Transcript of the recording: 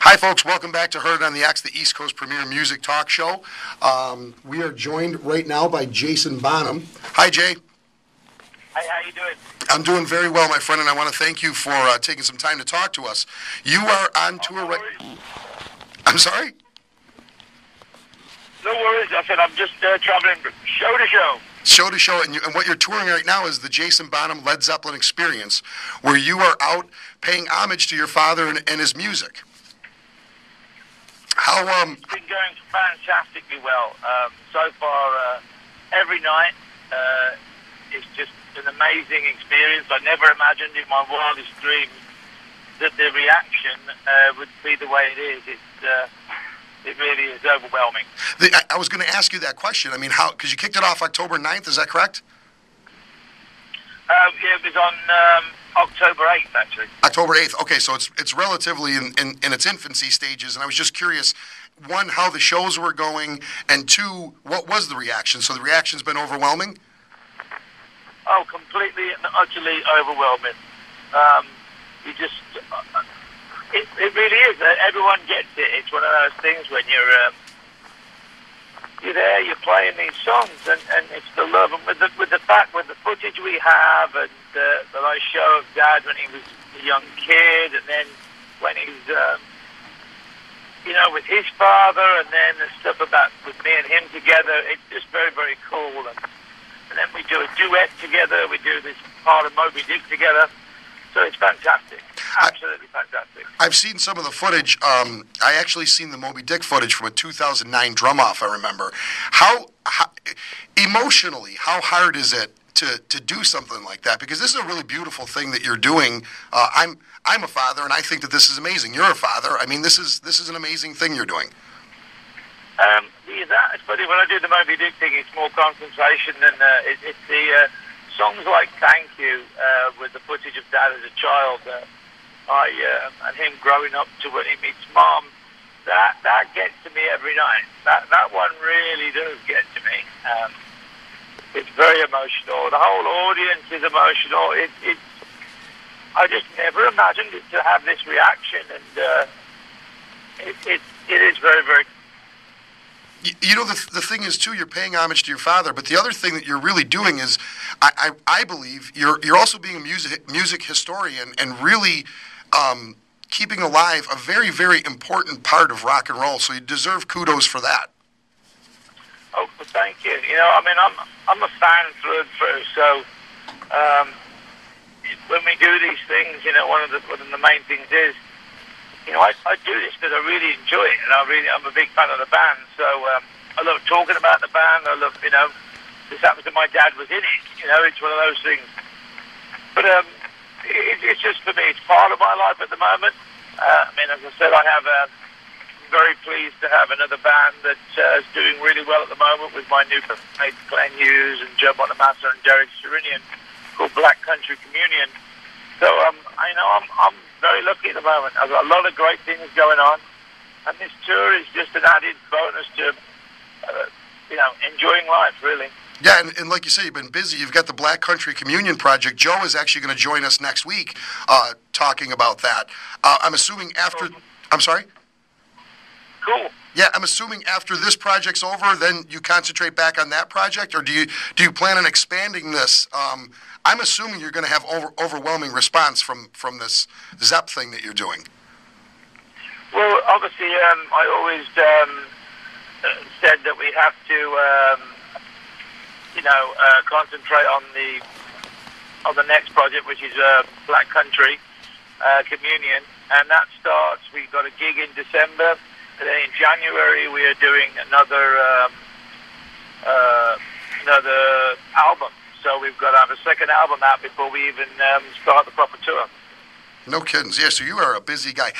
Hi, folks. Welcome back to Heard It on the X, the East Coast premier music talk show. We are joined right now by Jason Bonham. Hi, Jay. Hey, how you doing? I'm doing very well, my friend, and I want to thank you for taking some time to talk to us. You are on tour right... I'm sorry? No worries. I said I'm just traveling show to show. Show to show, and what you're touring right now is the Jason Bonham Led Zeppelin Experience, where you are out paying homage to your father and his music. How It's been going fantastically well. So far, every night is just an amazing experience. I never imagined in my wildest dreams that the reaction would be the way it is. It really is overwhelming. I was going to ask you that question. I mean, how? Because you kicked it off October 9th, is that correct? Yeah, it was on October 8th, actually. October 8th. Okay, so it's relatively in its infancy stages, and I was just curious, one, how the shows were going, and two, what was the reaction? So the reaction's been overwhelming? Oh, completely and utterly overwhelming. You just... It really is. Everyone gets it. It's one of those things when you're there, you're playing these songs, and it's the love. And with the footage we have, and the nice show of Dad when he was a young kid, and then when he's, with his father, and then the stuff about with me and him together, it's just very, very cool. And then we do a duet together. We do this part of Moby Dick together. So it's fantastic. Absolutely fantastic. I've seen some of the footage. I actually seen the Moby Dick footage from a 2009 drum off, I remember. How emotionally, how hard is it to do something like that? Because this is a really beautiful thing that you're doing. I'm a father, and I think that this is amazing. You're a father. I mean, this is an amazing thing you're doing. It's funny, when I do the Moby Dick thing, it's more concentration than it's the... songs like Thank You, with the footage of Dad as a child, and him growing up to when he meets Mom, that gets to me every night. That one really does get to me. It's very emotional. The whole audience is emotional. I just never imagined it to have this reaction, and it is very, very... You know, the thing is, too, you're paying homage to your father, but the other thing that you're really doing is, I believe, you're also being a music historian and really keeping alive a very, very important part of rock and roll, so you deserve kudos for that. Oh, well, thank you. I mean, I'm a fan through and through, so when we do these things, one of the main things is, I do this because I really enjoy it, and I'm a big fan of the band. So I love talking about the band. I love, this happens that my dad was in it. It's one of those things. But it's just for me. It's part of my life at the moment. I mean, as I said, I'm very pleased to have another band that is doing really well at the moment with my new mates, Glenn Hughes and Joe Bonamassa and Derek Serinian, called Black Country Communion. So I'm very lucky at the moment. I've got a lot of great things going on, and this tour is just an added bonus to, enjoying life, really. Yeah, and like you say, you've been busy. You've got the Black Country Communion Project. Joe is actually going to join us next week talking about that. I'm assuming after... I'm sorry? Cool. Yeah, I'm assuming after this project's over, then you concentrate back on that project, or do you plan on expanding this? I'm assuming you're going to have overwhelming response from this Zepp thing that you're doing. Well, obviously, I always said that we have to, concentrate on the next project, which is Black Country Communion, and that starts. We've got a gig in December. And then in January, we are doing another album. So we've got to have a second album out before we even start the proper tour. No kidding. Yeah, so you are a busy guy.